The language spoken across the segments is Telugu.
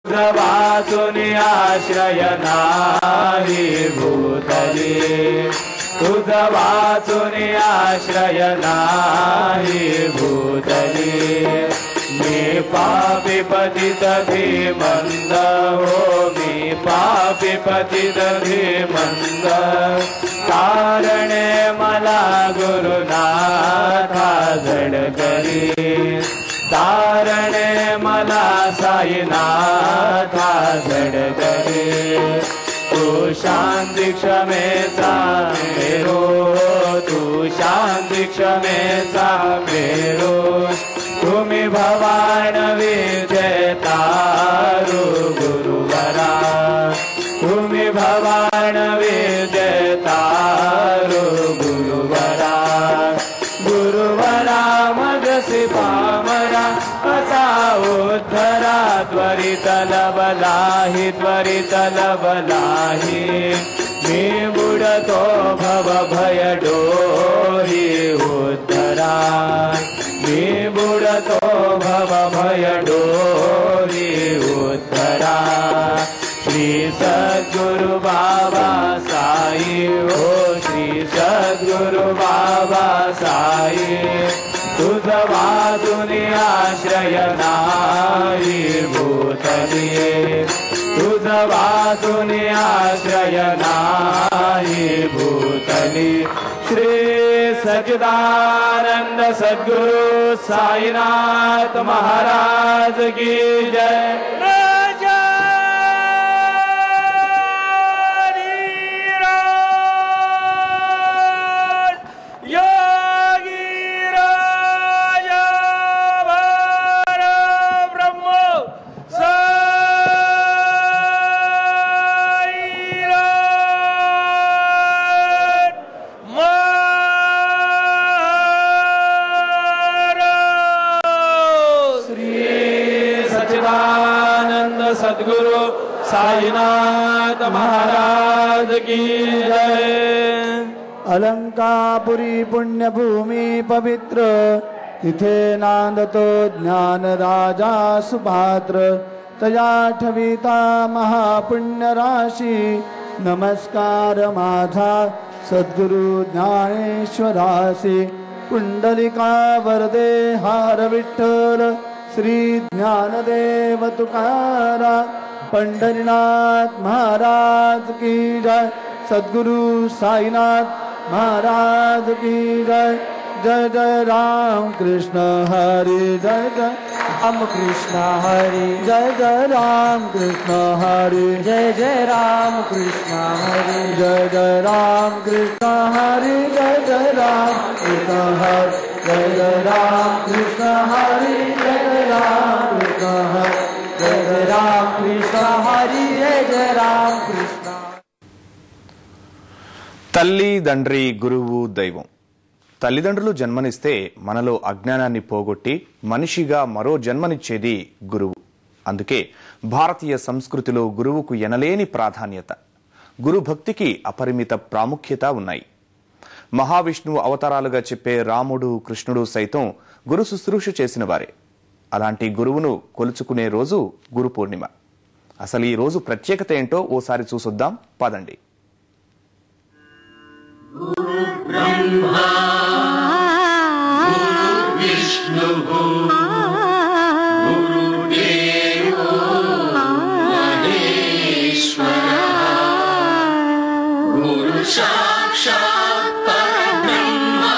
वासुनि आश्रय नाही भूतले तुझ वासुनि आश्रय नाही भूतले मी पापी पतित धीमंद हो मी पापी पतित धीमंद कारणे मला गुरुनाथा झडकरी तारणे मला साईनाथा झडकरी तू शांती क्षमेचा मेरो तू शांती क्षमेचा मेरो तुम्ही भवान विजयतारू गुरुवरा तुम्ही भवान विजयतारू गुरुवरा गुरुवरा मगसी पामरा असा उद्धरा त्वरित लबलाही त्वरित लबलाही मी बुडतो भव भय डोरी उद्धरा मी बुडतो भव भय डोरी उद्धरा श्री सद्गुरु बाबा साई हो श्री सद्गुरु बाबा साई तुझ वासुनि आश्रय नाही भूतले तुझ वासुनि आश्रय नाही भूतले श्री सच्चिदानंद सद्गुरु साईनाथ महाराज की जय। सद्गुरु साईनाथ महाराज की जय। अलंकापुरी पुण्यभूमि पवित्र तिथे नांदतो ज्ञान राजा सुपात्र तया ठविता महापुण्य राशी नमस्कार माझा सद्गुरु ज्ञानेश्वरासी पुंडलिका वरदे हार विठ्ठल श्री ज्ञानदेव तुकारा पंढरीनाथ महाराज की जय। सद्गुरु साईनाथ महाराज की जय। जय जय राम कृष्ण हरि जय जय राम कृष्ण हरि जय जय राम कृष्ण हरि जय जय राम कृष्ण हरि जय जय राम कृष्ण हरि जय जय राम कृष्ण हरि जय जय राम कृष्ण हरि जय जय राम कृष्ण हरि जय जय राम कृष्ण हरि जय जय राम कृष्ण। తల్లి తండ్రి గురువు దైవం తల్లిదండ్రులు జన్మనిస్తే మనలో అజ్ఞానాన్ని పోగొట్టి మనిషిగా మరో జన్మనిచ్చేది గురువు. అందుకే భారతీయ సంస్కృతిలో గురువుకు ఎనలేని ప్రాధాన్యత, గురు భక్తికి అపరిమిత ప్రాముఖ్యత ఉన్నాయి. మహావిష్ణువు అవతారాలుగా చెప్పే రాముడు కృష్ణుడు సైతం గురు శుశ్రూష చేసిన వారే. అలాంటి గురువును కొలుచుకునే రోజు గురు పూర్ణిమ. అసలు ఈ రోజు ప్రత్యేకత ఏంటో ఓసారి చూసొద్దాం పదండి. गुरु ब्रह्मा गुरु विष्णु गुरुदेवो महेश्वरः गुरु साक्षात् परब्रह्मा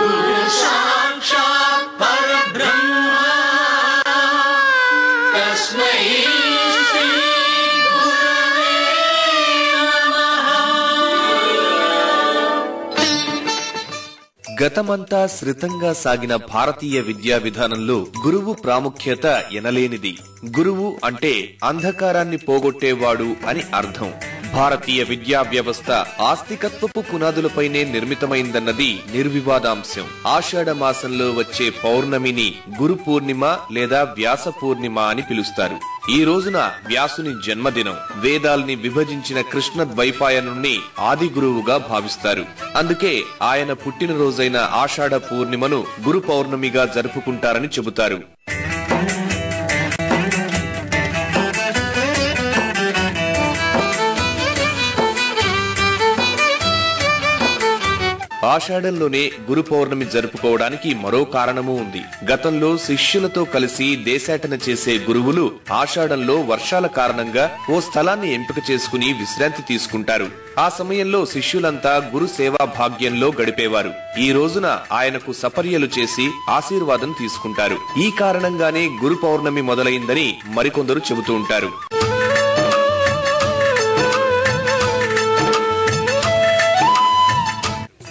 गुरु साक्षात् परब्रह्मा तस्मै గతమంతా శ్రితంగా సాగిన భారతీయ విద్యా విధానంలో గురువు ప్రాముఖ్యత ఎనలేనిది. గురువు అంటే అంధకారాన్ని పోగొట్టేవాడు అని అర్థం. భారతీయ విద్యా వ్యవస్థ ఆస్తికత్వపు పునాదులపైనే నిర్మితమైందన్నది నిర్వివాదాంశం. ఆషాఢ మాసంలో వచ్చే పౌర్ణమిని గురు పూర్ణిమ లేదా వ్యాస పూర్ణిమ అని పిలుస్తారు. ఈ రోజున వ్యాసుని జన్మదినం. వేదాల్ని విభజించిన కృష్ణ ద్వైపాయనుణ్ణి ఆది గురువుగా భావిస్తారు. అందుకే ఆయన పుట్టినరోజైన ఆషాఢ పూర్ణిమను గురు పౌర్ణమిగా జరుపుకుంటారని చెబుతారు. ఆషాఢంలోనే గురు పౌర్ణమి జరుపుకోవడానికి మరో కారణమూ ఉంది. గతంలో శిష్యులతో కలిసి దేశాటన చేసే గురువులు ఆషాఢంలో వర్షాల కారణంగా ఓ స్థలాన్ని ఎంపిక చేసుకుని విశ్రాంతి తీసుకుంటారు. ఆ సమయంలో శిష్యులంతా గురు సేవా భాగ్యంలో గడిపేవారు. ఈ రోజున ఆయనకు సపర్యలు చేసి ఆశీర్వాదం తీసుకుంటారు. ఈ కారణంగానే గురు పౌర్ణమి మొదలైందని మరికొందరు చెబుతూ ఉంటారు.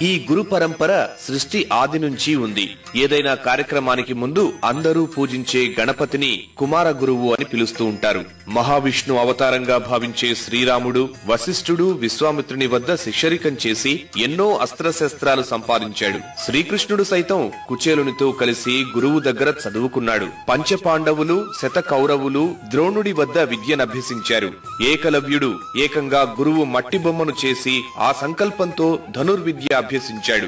ఈ గురు పరంపర సృష్టి ఆది నుంచి ఉంది. ఏదైనా కార్యక్రమానికి ముందు అందరూ పూజించే గణపతిని కుమార గురువు అని పిలుస్తూ ఉంటారు. మహావిష్ణు అవతారంగా భావించే శ్రీరాముడు వశిష్ఠుడు విశ్వామిత్రుని వద్ద శిష్యరికం చేసి ఎన్నో అస్త్రశస్త్రాలు సంపాదించాడు. శ్రీకృష్ణుడు సైతం కుచేలునితో కలిసి గురువు దగ్గర చదువుకున్నాడు. పంచపాండవులు శతకౌరవులు ద్రోణుడి వద్ద విద్యనభ్యసించారు. ఏకలవ్యుడు ఏకంగా గురువు మట్టి బొమ్మను చేసి ఆ సంకల్పంతో ధనుర్విద్య అభ్యసించాడు.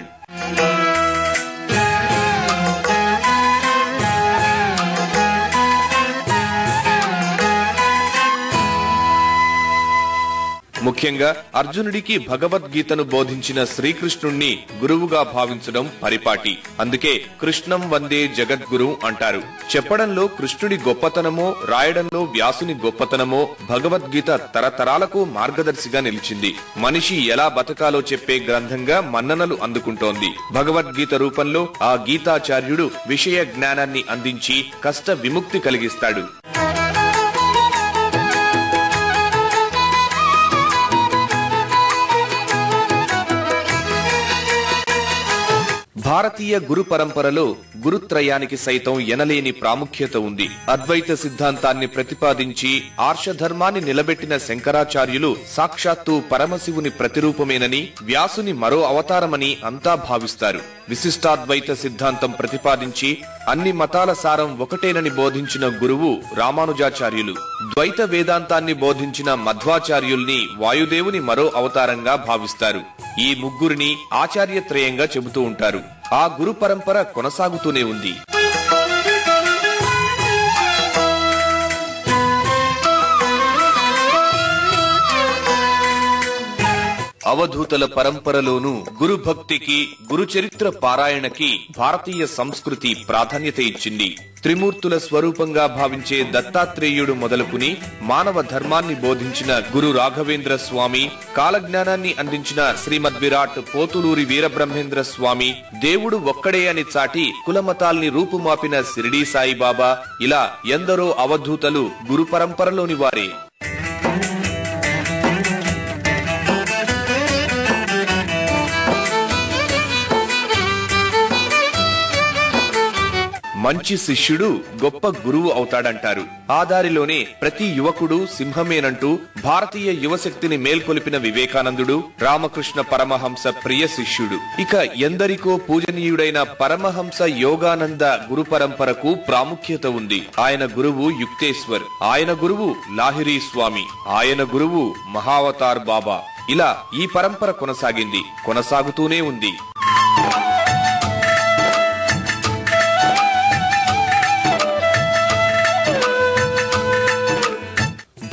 ముఖ్యంగా అర్జునుడికి భగవద్గీతను బోధించిన శ్రీకృష్ణుణ్ణి గురువుగా భావించడం పరిపాటి. అందుకే కృష్ణం వందే జగద్గురు అంటారు. చెప్పడంలో కృష్ణుడి గొప్పతనమో రాయడంలో వ్యాసుని గొప్పతనమో భగవద్గీత తరతరాలకు మార్గదర్శిగా నిలిచింది. మనిషి ఎలా బతకాలో చెప్పే గ్రంథంగా మన్ననలు అందుకుంటోంది. భగవద్గీత రూపంలో ఆ గీతాచార్యుడు విషయ జ్ఞానాన్ని అందించి కష్ట విముక్తి కలిగిస్తాడు. భారతీయ గురు పరంపరలో గురుత్రయానికి సైతం ఎనలేని ప్రాముఖ్యత ఉంది. అద్వైత సిద్ధాంతాన్ని ప్రతిపాదించి ఆర్షధర్మాన్ని నిలబెట్టిన శంకరాచార్యులు సాక్షాత్తు పరమశివుని ప్రతిరూపమేనని, వ్యాసుని మరో అవతారమని అంతా భావిస్తారు. విశిష్టాద్వైత సిద్ధాంతం ప్రతిపాదించి అన్ని మతాల సారం ఒకటేనని బోధించిన గురువు రామానుజాచార్యులు. ద్వైత వేదాంతాన్ని బోధించిన మధ్వాచార్యుల్ని వాయుదేవుని మరో అవతారంగా భావిస్తారు. ఈ ముగ్గురిని ఆచార్యత్రయంగా చెబుతూ ఉంటారు. ఆ గురు పరంపర కొనసాగుతూనే ఉంది. అవధూతల పరంపరలోనూ గురు భక్తికి, గురు చరిత్ర పారాయణకి భారతీయ సంస్కృతి ప్రాధాన్యత ఇచ్చింది. త్రిమూర్తుల స్వరూపంగా భావించే దత్తాత్రేయుడు మొదలుకుని మానవ ధర్మాన్ని బోధించిన గురు రాఘవేంద్ర స్వామి, కాలజ్ఞానాన్ని అందించిన శ్రీమద్విరాట్ పోతులూరి వీరబ్రహ్మేంద్ర స్వామి, దేవుడు ఒక్కడే అని చాటి కులమతాల్ని రూపుమాపిన షిరిడీ సాయిబాబా, ఇలా ఎందరో అవధూతలు గురు పరంపరలోని వారే. మంచి శిష్యుడు గొప్ప గురువు అవుతాడంటారు. ఆ దారిలోనే ప్రతి యువకుడు సింహమేనంటూ భారతీయ యువశక్తిని మేల్కొలిపిన వివేకానందుడు రామకృష్ణ పరమహంస ప్రియ శిష్యుడు. ఇక ఎందరికో పూజనీయుడైన పరమహంస యోగానంద గురు పరంపరకు ప్రాముఖ్యత ఉంది. ఆయన గురువు యుక్తేశ్వర్, ఆయన గురువు లాహిరీ స్వామి, ఆయన గురువు మహావతార్ బాబా. ఇలా ఈ పరంపర కొనసాగింది, కొనసాగుతూనే ఉంది.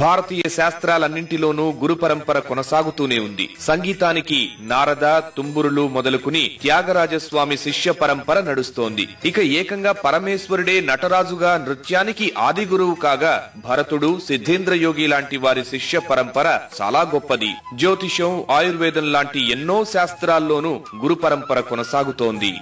భారతీయ శాస్త్రాలన్నింటిలోనూ గురు పరంపర కొనసాగుతూనే ఉంది. సంగీతానికి నారద, తుంబురులు మొదలుకుని త్యాగరాజస్వామి శిష్య పరంపర నడుస్తోంది. ఇక ఏకంగా పరమేశ్వరుడే నటరాజుగా నృత్యానికి ఆది గురువు కాగా భరతుడు, సిద్ధేంద్ర యోగి లాంటి వారి శిష్య పరంపర చాలా గొప్పది. జ్యోతిషం, ఆయుర్వేదం లాంటి ఎన్నో శాస్త్రాల్లోనూ గురు పరంపర కొనసాగుతోంది.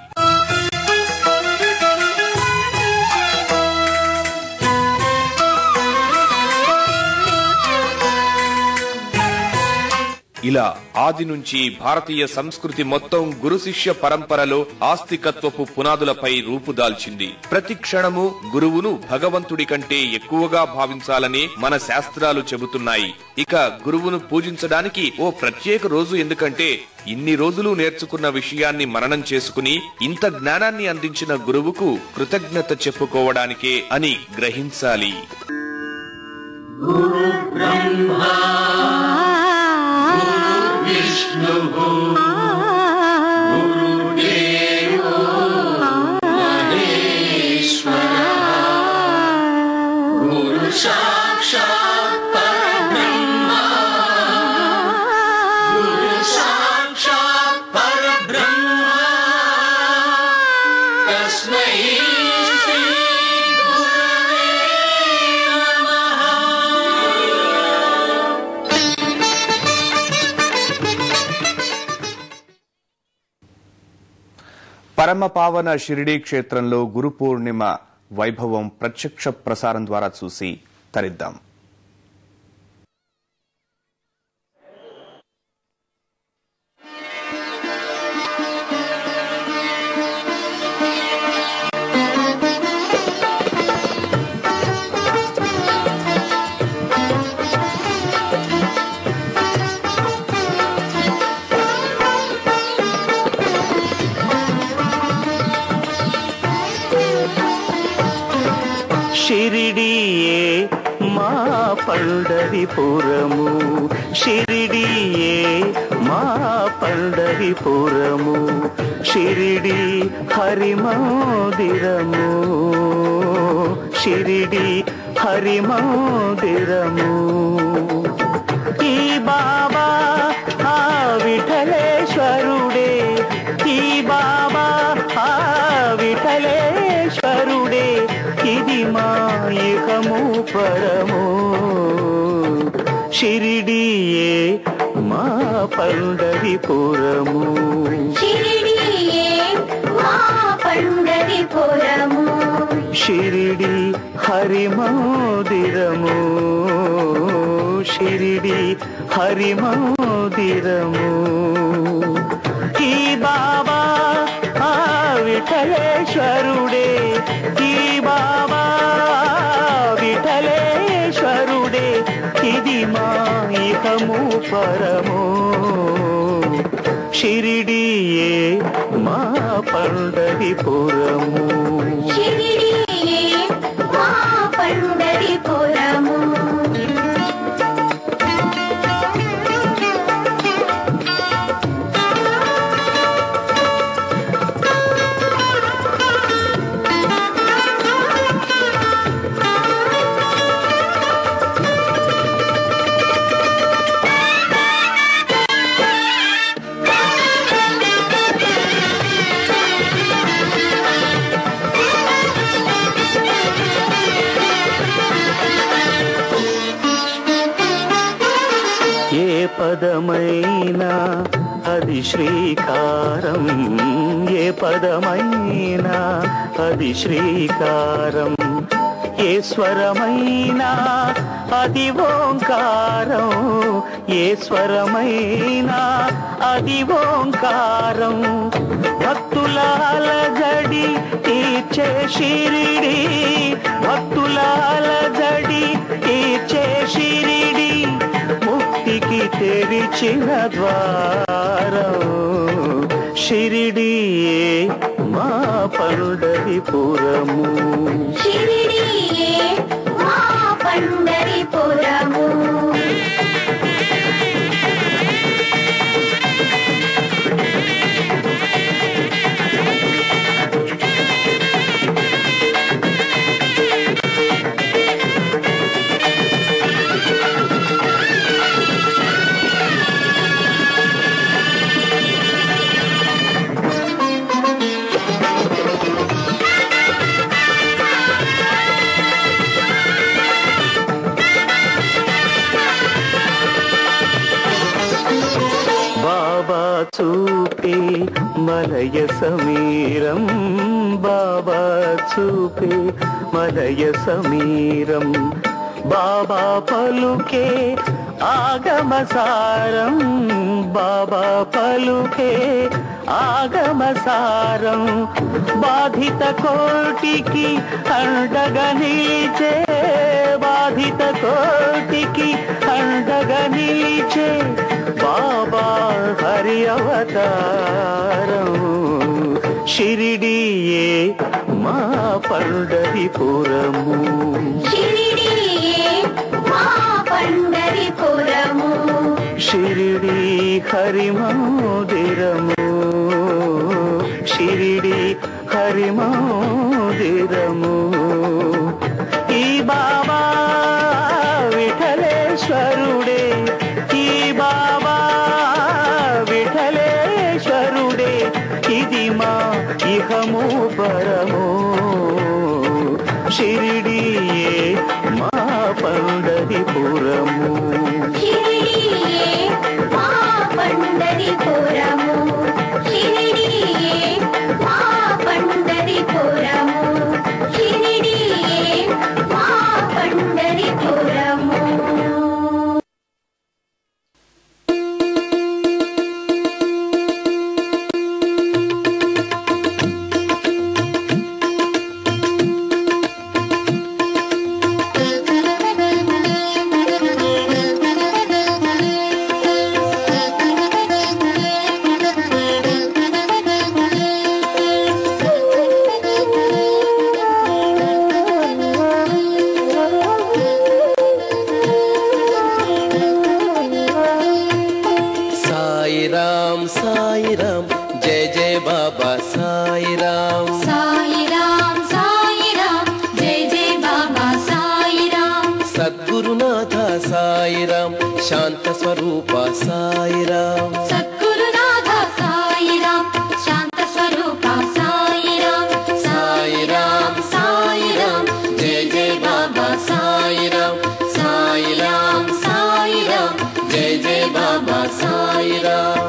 ఇలా ఆది నుంచి భారతీయ సంస్కృతి మొత్తం గురు శిష్య పరంపరలో ఆస్తికత్వపు పునాదులపై రూపుదాల్చింది. ప్రతి క్షణము గురువును భగవంతుడి కంటే ఎక్కువగా భావించాలని మన శాస్త్రాలు చెబుతున్నాయి. ఇక గురువును పూజించడానికి ఓ ప్రత్యేక రోజు ఎందుకంటే ఇన్ని రోజులు నేర్చుకున్న విషయాన్ని మననం చేసుకుని ఇంత జ్ఞానాన్ని అందించిన గురువుకు కృతజ్ఞత చెప్పుకోవడానికే అని గ్రహించాలి. గురు బ్రహ్మా విష్ణుః గురుదేవో మహేశ్వరః గురు సాక్షాత్ పరబ్రహ్మ గురు సాక్షాత్ పరబ్రహ్మ పరమ పావన షిరిడీ క్షేత్రంలో గురు పూర్ణిమ వైభవం ప్రత్యక్ష ప్రసారం ద్వారా చూసి తరిద్దాం. షిరిడియే మా పండరిపురము, షిరిడియే మా పండరిపురము, షిరిడి హరిమందిరము, షిరిడి హరిమందిరము. ఈ బాబా ఆ విఠలేశ్వరుడే, ఈ బాబా ఆ విఠలేశ్వరుడే, ఇది మా ఇహము పరము. షిరిడియే మా పండరిపురము, షిరిడియే మా పండరిపురము, షిరిడి హరిమందిరము, షిరిడి హరిమందిరము. ఈ బాబా ఆ విఠలేశ్వరుడే, ఈ బాబా విఠలేశ్వరుడే, ఇది మా ఇహము పరము. షిరిడియే మా పండరిపురము, షిరిడియే మా పండరిపురము. పదమైనా అది శ్రీకారం, ఏ పదమైనా అది శ్రీకారం, ఏ స్వరమైనా అది ఓంకారం, ఏ స్వరమైనా అది ఓంకారం. భక్తుల అలజడి తీర్చే షిరిడి, భక్తుల అలజడి తీర్చే షిరిడి, ముక్తికి తెరిచిన ద్వారం. షిరిడియే మా పండరిపురము, షిరిడియే మా పండరిపురము. చూపే మలయ సమీరం, బాబా చూపే మలయ సమీరం, బాబా పలుకే ఆగమసారం, బాబా పలుకే ఆగమసారం. బాధిత కోటికి అండగా నిలిచే, బాధిత కోటికి అండగా నిలిచే బాబా హరి అవతారం. షిరిడియే మా పండరిపురము, షిరిడియే మా పండరిపురము, షిరిడి హరిమందిరము, షిరిడి హరిమందిరము. ఈ బాబా విఠలేశ్వరుడే, ఈ బాబా విఠలేశ్వరుడే, ఇది మా ఇహము పరము. షిరిడియే మా పండరిపురము, షిరిడియే మా పండరిపురము, షిరిడియే మా పండరిపురము శాంత స్వరూప సాయిరాం సద్గురునాథ సాయిరాం శాంత స్వరూప సాయిరాం సాయిరాం సాయిరాం జయ జయ బాబా సాయిరాం సాయిరాం సాయిరాం జయ జయ బాబా సాయిరాం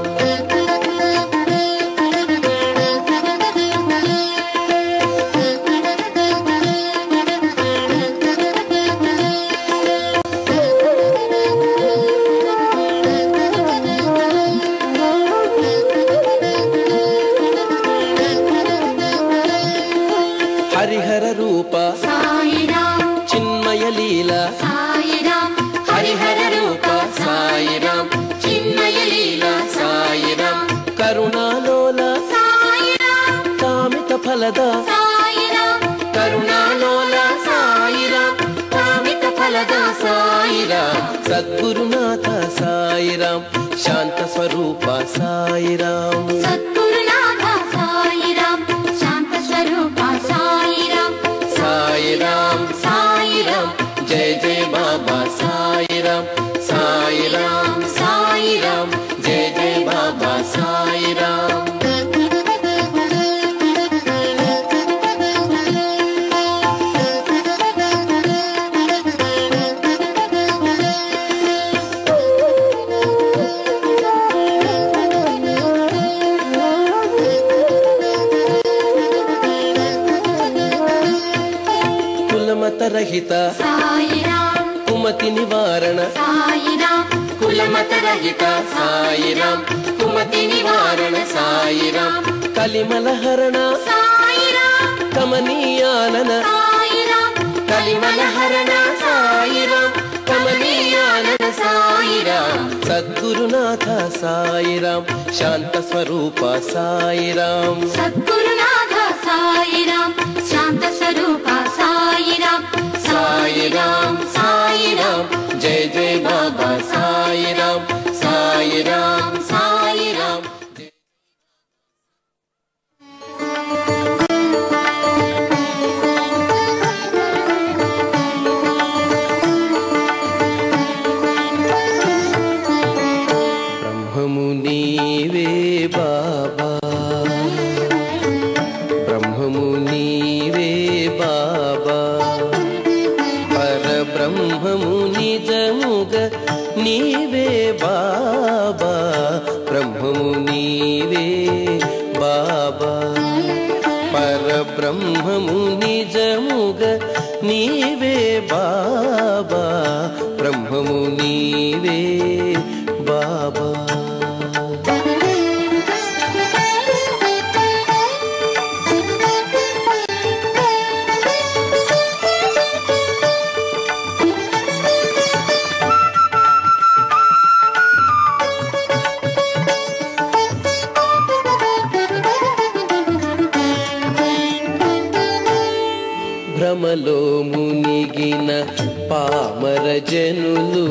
హరిహర రూప సాయిరాం చిన్మయ లీల సాయిరాం హరిహర రూప సాయిరాం చిన్మయ లీల సాయిరాం కరుణాలోల సాయిరాం కామిత ఫలద సాయిరాం కరుణాలోల సాయిరాం కామిత ఫలద సాయిరాం సద్గురునాథ సాయిరాం శాంత స్వరూప సాయిరాం సద్గురునాథ సాయిరాం శాంత స్వరూప సాయిరాం సాయిరాం సాయిరాం జయ జయ బాబా సాయిరాం సాయిరాం సాయిరాం జయ జయ బాబా సాయిరాం కులమత రహిత సాయిరాం కుమతి నివారణ సాయిరాం కులమత రహిత సాయిరాం కుమతి నివారణ సాయిరాం కలిమల హరణ సాయిరాం కమనీయానన సాయిరాం కలిమల హరణ సాయిరాం కమనీయానన సాయిరాం సద్గురునాథ సాయిరాం శాంత స్వరూప సాయిరాం సద్గురునాథ సాయిరాం శాంత స్వరూప సాయిరాం సాయిరాం సాయిరాం జయ జయ బాబా సాయిరాం సాయిరాం సాయిరాం బ్రహ్మము నీవే బాబా బ్రహ్మము నీవే బాబా పరబ్రహ్మము నిజముగ నీవే బాబా బ్రహ్మము నీవే బాబా పరబ్రహ్మము నిజముగ నీవే బాబా బ్రహ్మము నీవే బాబా భ్రమలో మునిగిన పామర జనులు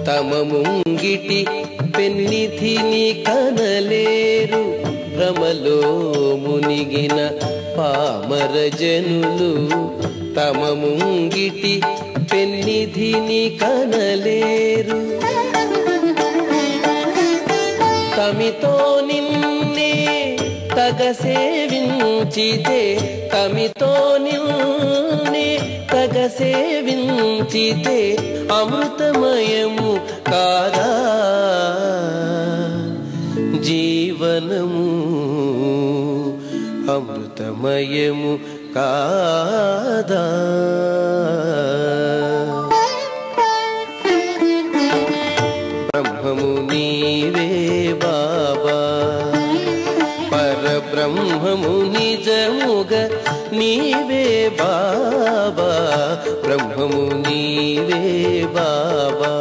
తమ ముంగిటి పెన్నిధిని కనలేరు భ్రమలో మునిగిన పామర జనులు తమ ముంగిటి పెన్నిధిని కనలేరు తమితో నిన్నే తగ సేవించితే తమితో నిన్నే తగ సేవించితే అమృతమయము కాదా జీవనము అమృతమయము కాదా బ్రహ్మము నిజముగ నీవే బాబా బ్రహ్మము నీవే బాబా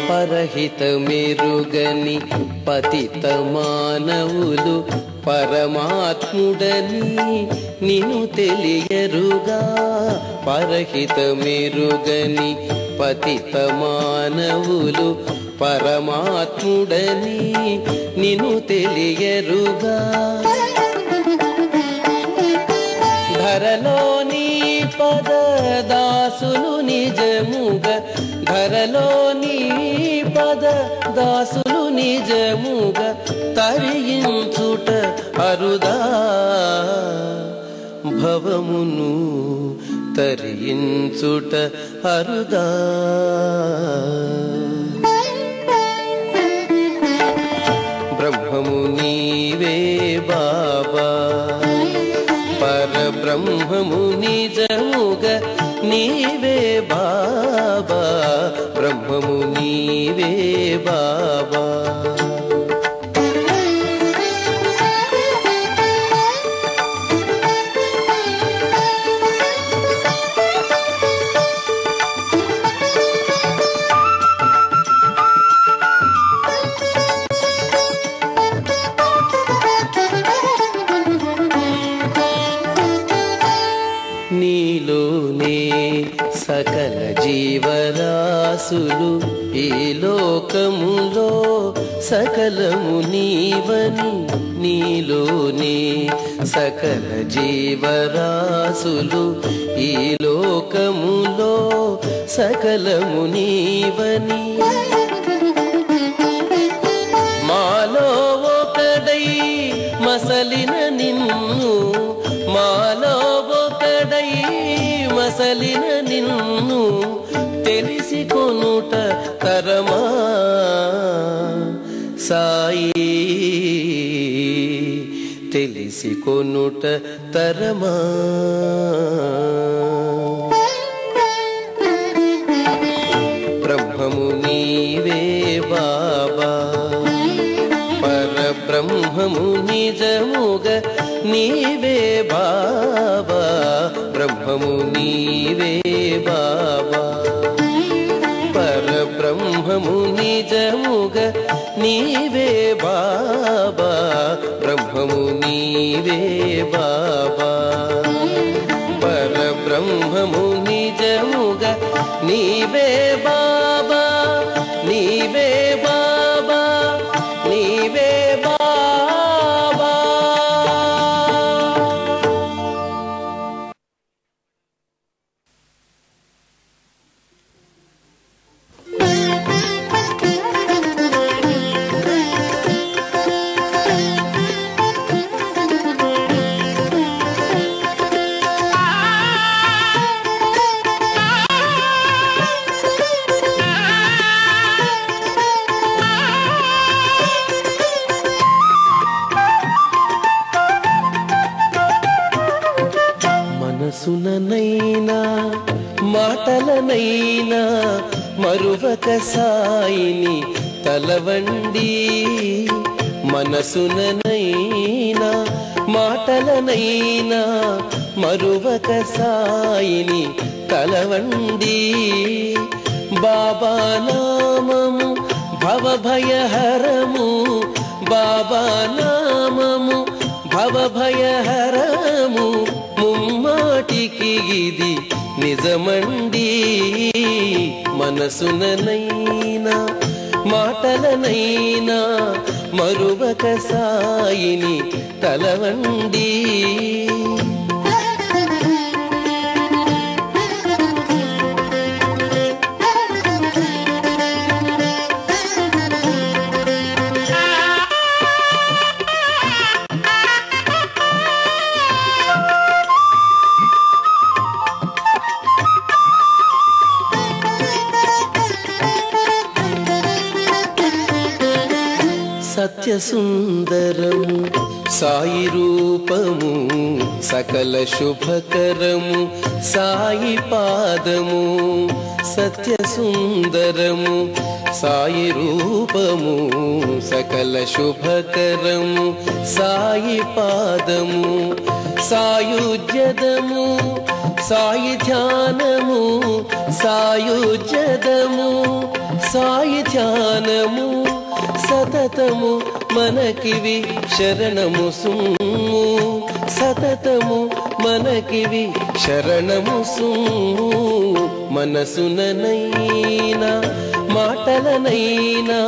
పరహిత మెరుగని పతిత మానవులు పరమాత్ముడని నిన్ను తెలియరుగా పరహిత మెరుగని పతిత మానవులు పరమాత్ముడని నిన్ను తెలియరుగా ధరలోని పదదాసులు నిజముగా ధరలోని పదదాసులు నిజముగా తరించుట అరుదా భవమును తరించుట అరుదా బ్రహ్మము నీవే బాబా పరబ్రహ్మము నిజముగా నీవే బాబా బ్రహ్మము నీవే బాబా నీలోనే సకల జీవరాశులు ఈ లోకములో సకలము నీవని నీలోనే సకల జీవరాశులు ఈ లోకములో సకలము నీవని మాలో ఒకడై మసలిన నిన్ను మాలో ఒకడై మసలిన నిన్ను తెలిసి కొనుట తరమా సాయి తెలిసి కొనుట తరమా బ్రహ్మము నీవే బాబా పరబ్రహ్మము నిజముగా నీవే బాబా బ్రహ్మము నీవే బాబా పరబ్రహ్మము నిజముగా నీవే బాబా బ్రహ్మము నీవే బాబా పరబ్రహ్మము నిజముగా నీవే బాబా నీవే బాబా నీవే బాబా మనసుననైనా మాటలనైనా మరువక సాయిని తలవండి మనసుననైనా మాటలనైనా మరువక సాయిని తలవండి బాబా నామము భవభయహరము బాబా నామము భవభయహరము ముమ్మాటికి ఇది నిజమండి మనసుననైనా మాటలనైనా మరువక సాయిని తలవండి సత్య సుందరము సాయి రూపము సకల శుభకరము సాయి పాదము సత్య సుందరము సాయి రూపము సకల శుభకరము సాయి పాదము సాయుజ్యదము సాయి ధ్యానము సాయుజ్యదము సాయి ధ్యానము సతతము మనకివి శరణము సుమ్ము సతతము మనకివి శరణము సుమ్ము మనసుననైనా మాటలనైనా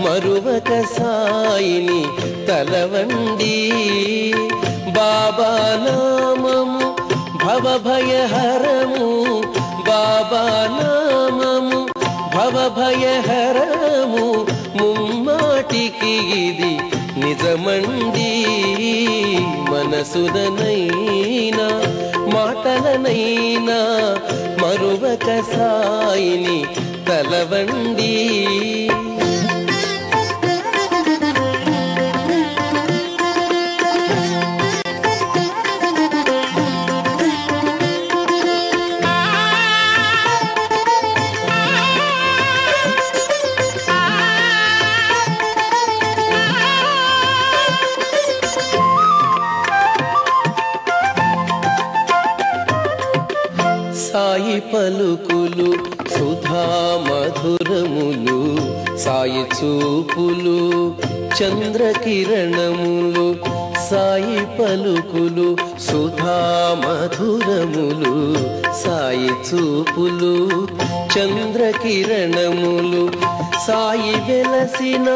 మరువక సాయిని తలవండి బాబా నామము భవభయహరము బాబా నామము భవభయహరము ముమ్మాటికి ఇది నిజమండి మనసుదనైనా మాటలనైనా మరువక సాయిని తలవండి సాయి పలుకులు సుధా మధురములు సాయి చూపులు చంద్రకిరణములు సాయి పలుకులు సుధా మధురములు సాయి చూపులు చంద్రకిరణములు సాయి వెలసిన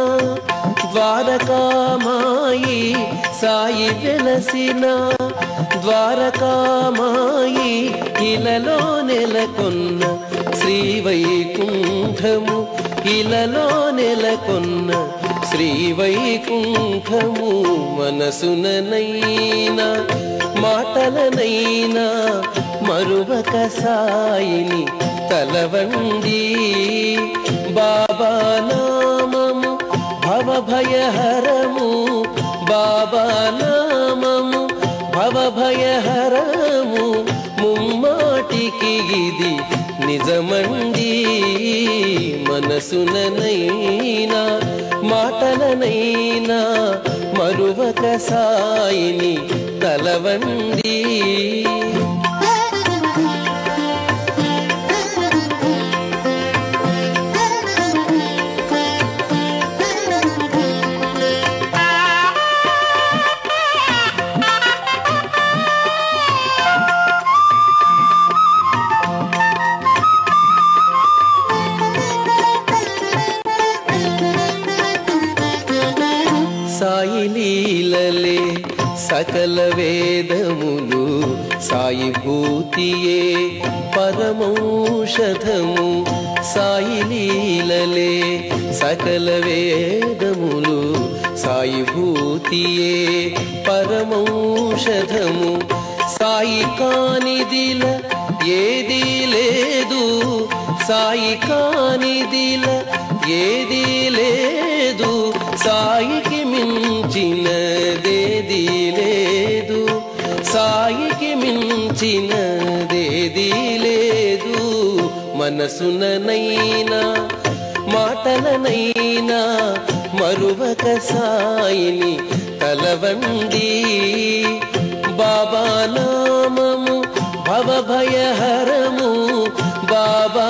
ద్వారకామాయి సాయి వెలసిన ద్వారకామాయి ఇలలో నెలకొన్న శ్రీవైకుంఠము ఇలలో నెలకొన్న శ్రీవైకుంఠము మనసుననైనా మాటలనైనా మరువక సాయిని తలవండి బాబా నామము భవభయహరము బాబా నామము భవభయహరము ముమ్మాటికి ఇది నిజమండి మనసుననైనా మాటలనైనా మరువక సాయిని తలవండి సాయి లీలలే సకల వేదములు సాయి భూతియే పరమౌషధము సాయి లీలలే సకల వేదములు సాయి భూతియే పరమౌషధము సాయి కానిదిల ఏది లేదు సాయి కానిదిల ఏది లేదు సాయికి మించినదేది లేదు సాయికి మించినదేది లేదు మనసుననైనా మాటలనైనా మరువక సాయిని తలవండి బాబా నామము భవభయహరము బాబా